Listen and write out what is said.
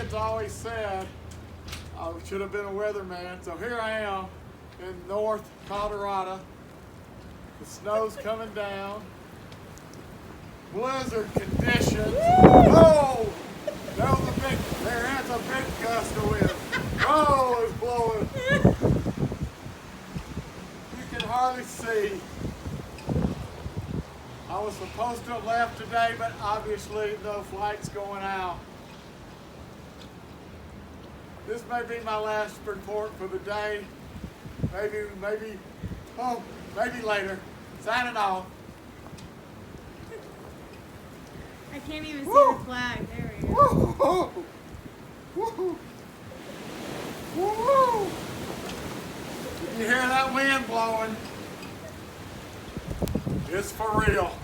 kids always said I should have been a weatherman. So here I am in North Colorado. The snow's coming down. Blizzard conditions. Oh! That's a big gust of wind. Oh, it's blowing. You can hardly see. I was supposed to have left today, but obviously no flights going out. This may be my last report for the day. Maybe later. Signing off. I can't even see the flag. There we go. Woo-hoo. Woo-hoo. Woo-hoo. You hear that wind blowing? It's for real.